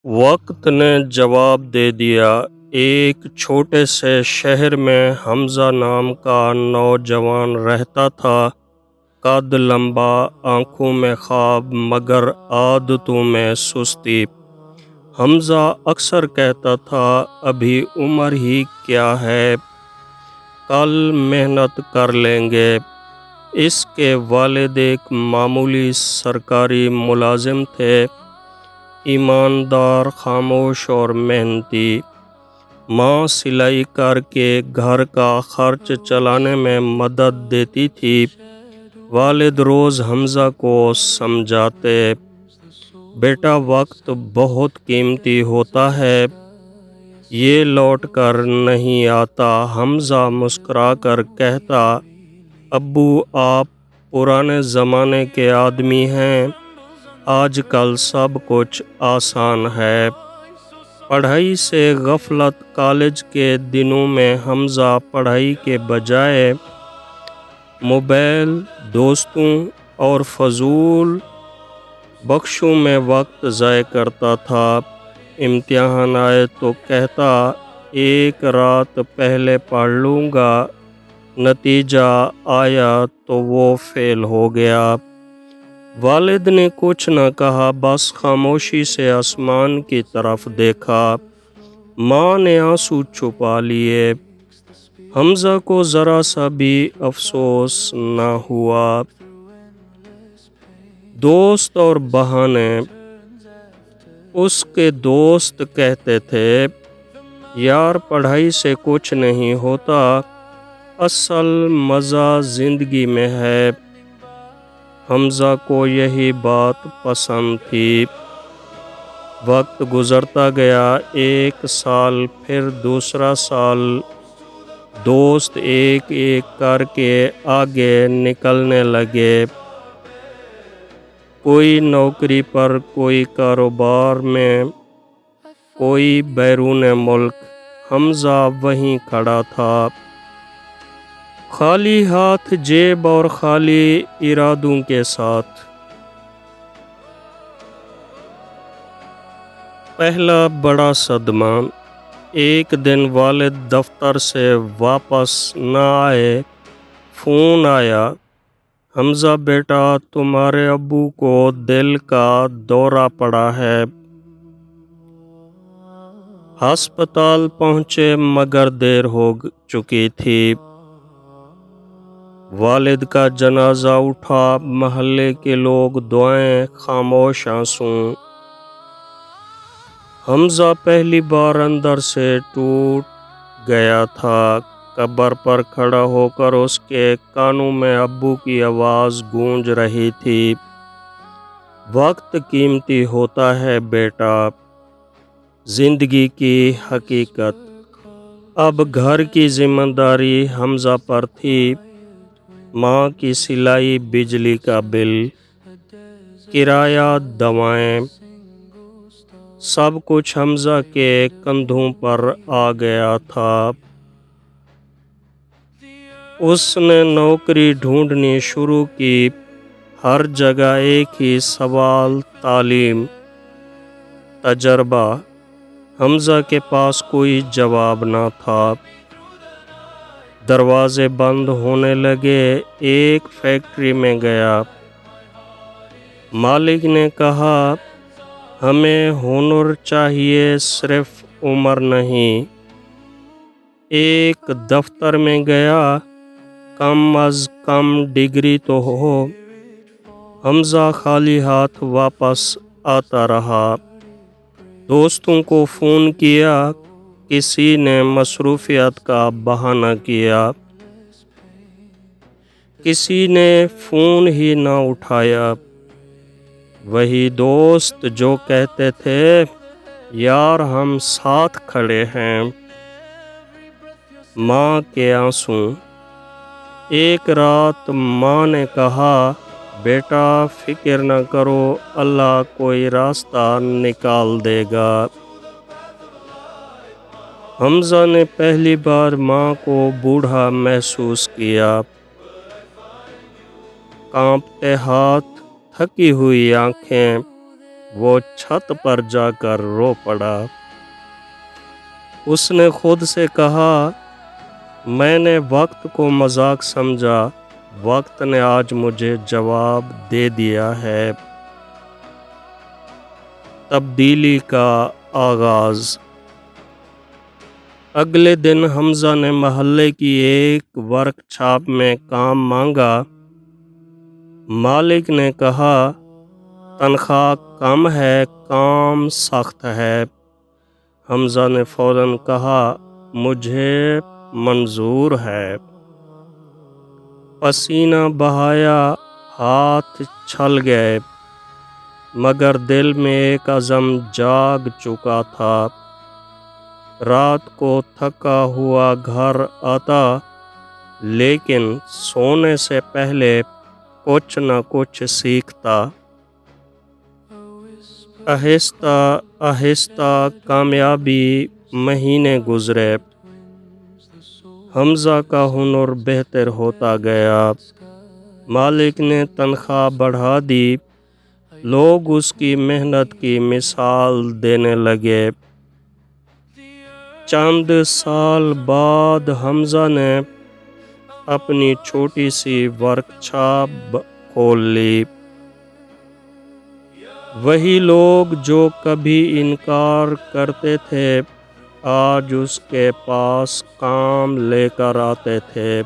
وقت نے جواب دے دیا۔ ایک چھوٹے سے شہر میں حمزہ نام کا نوجوان رہتا تھا۔ قد لمبا، آنکھوں میں خواب، مگر عادتوں میں سستی۔ حمزہ اکثر کہتا تھا، ابھی عمر ہی کیا ہے، کل محنت کر لیں گے۔ اس کے والد ایک معمولی سرکاری ملازم تھے، ایماندار، خاموش اور محنتی۔ ماں سلائی کر کے گھر کا خرچ چلانے میں مدد دیتی تھی۔ والد روز حمزہ کو سمجھاتے، بیٹا وقت بہت قیمتی ہوتا ہے، یہ لوٹ کر نہیں آتا۔ حمزہ مسکرا کر کہتا، ابو آپ پرانے زمانے کے آدمی ہیں، آج کل سب کچھ آسان ہے۔ پڑھائی سے غفلت۔ کالج کے دنوں میں حمزہ پڑھائی کے بجائے موبائل، دوستوں اور فضول بخشوں میں وقت ضائع کرتا تھا۔ امتحان آئے تو کہتا، ایک رات پہلے پڑھ لوں گا، نتیجہ آیا تو وہ فیل ہو گیا۔ والد نے کچھ نہ کہا، بس خاموشی سے آسمان کی طرف دیکھا۔ ماں نے آنسو چھپا لیے۔ حمزہ کو ذرا سا بھی افسوس نہ ہوا۔ دوست اور بہانے۔ اس کے دوست کہتے تھے، یار پڑھائی سے کچھ نہیں ہوتا، اصل مزہ زندگی میں ہے۔ حمزہ کو یہی بات پسند تھی۔ وقت گزرتا گیا، ایک سال، پھر دوسرا سال۔ دوست ایک ایک کر کے آگے نکلنے لگے، کوئی نوکری پر، کوئی کاروبار میں، کوئی بیرون ملک۔ حمزہ وہیں کھڑا تھا، خالی ہاتھ، جیب اور خالی ارادوں کے ساتھ۔ پہلا بڑا صدمہ۔ ایک دن والد دفتر سے واپس نہ آئے، فون آیا، حمزہ بیٹا تمہارے ابو کو دل کا دورہ پڑا ہے۔ ہسپتال پہنچے مگر دیر ہو چکی تھی۔ والد کا جنازہ اٹھا، محلے کے لوگ دعائیں، خاموش آنسو۔ حمزہ پہلی بار اندر سے ٹوٹ گیا تھا۔ قبر پر کھڑا ہو کر اس کے کانوں میں ابو کی آواز گونج رہی تھی، وقت قیمتی ہوتا ہے بیٹا، زندگی کی حقیقت۔ اب گھر کی ذمہ داری حمزہ پر تھی، ماں کی سلائی، بجلی کا بل، کرایہ، دوائیں، سب کچھ حمزہ کے کندھوں پر آ گیا تھا۔ اس نے نوکری ڈھونڈنی شروع کی، ہر جگہ ایک ہی سوال، تعلیم، تجربہ۔ حمزہ کے پاس کوئی جواب نہ تھا۔ دروازے بند ہونے لگے۔ ایک فیکٹری میں گیا، مالک نے کہا، ہمیں ہنر چاہیے، صرف عمر نہیں۔ ایک دفتر میں گیا، کم از کم ڈگری تو ہو۔ حمزہ خالی ہاتھ واپس آتا رہا۔ دوستوں کو فون کیا، کسی نے مصروفیت کا بہانہ کیا، کسی نے فون ہی نہ اٹھایا۔ وہی دوست جو کہتے تھے، یار ہم ساتھ کھڑے ہیں۔ ماں کے آنسو۔ ایک رات ماں نے کہا، بیٹا فکر نہ کرو، اللہ کوئی راستہ نکال دے گا۔ حمزہ نے پہلی بار ماں کو بوڑھا محسوس کیا، کانپتے ہاتھ، تھکی ہوئی آنکھیں، وہ چھت پر جا کر رو پڑا۔ اس نے خود سے کہا، میں نے وقت کو مذاق سمجھا، وقت نے آج مجھے جواب دے دیا ہے۔ تبدیلی کا آغاز۔ اگلے دن حمزہ نے محلے کی ایک ورک شاپ میں کام مانگا۔ مالک نے کہا، تنخواہ کم ہے، کام سخت ہے۔ حمزہ نے فوراً کہا، مجھے منظور ہے۔ پسینہ بہایا، ہاتھ چھل گئے، مگر دل میں ایک عزم جاگ چکا تھا۔ رات کو تھکا ہوا گھر آتا، لیکن سونے سے پہلے کچھ نہ کچھ سیکھتا۔ آہستہ آہستہ کامیابی مہینے گزرے، حمزہ کا ہنر بہتر ہوتا گیا۔ مالک نے تنخواہ بڑھا دی، لوگ اس کی محنت کی مثال دینے لگے۔ چند سال بعد حمزہ نے اپنی چھوٹی سی ورک شاپ کھول لی۔ وہی لوگ جو کبھی انکار کرتے تھے، آج اس کے پاس کام لے کر آتے تھے۔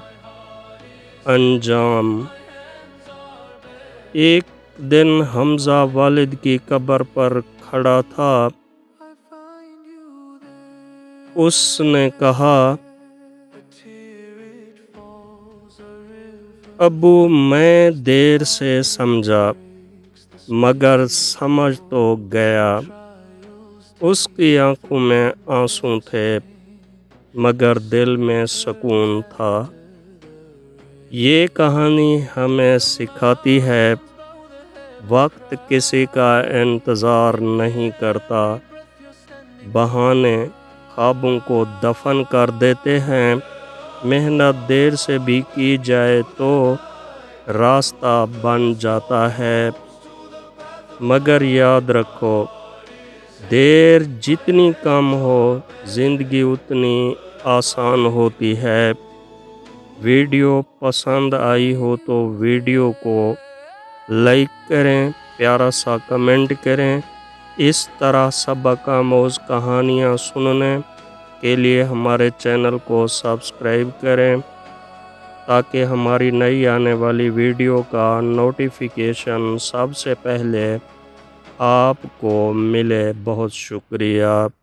انجام۔ ایک دن حمزہ والد کی قبر پر کھڑا تھا۔ اس نے کہا، ابو میں دیر سے سمجھا، مگر سمجھ تو گیا۔ اس کی آنکھوں میں آنسو تھے، مگر دل میں سکون تھا۔ یہ کہانی ہمیں سکھاتی ہے، وقت کسی کا انتظار نہیں کرتا۔ بہانے خوابوں کو دفن کر دیتے ہیں۔ محنت دیر سے بھی کی جائے تو راستہ بن جاتا ہے۔ مگر یاد رکھو، دیر جتنی کم ہو، زندگی اتنی آسان ہوتی ہے۔ ویڈیو پسند آئی ہو تو ویڈیو کو لائک کریں، پیارا سا کمنٹ کریں۔ اس طرح سبق آموز کہانیاں سننے کے لیے ہمارے چینل کو سبسکرائب کریں تاکہ ہماری نئی آنے والی ویڈیو کا نوٹیفیکیشن سب سے پہلے آپ کو ملے۔ بہت شکریہ۔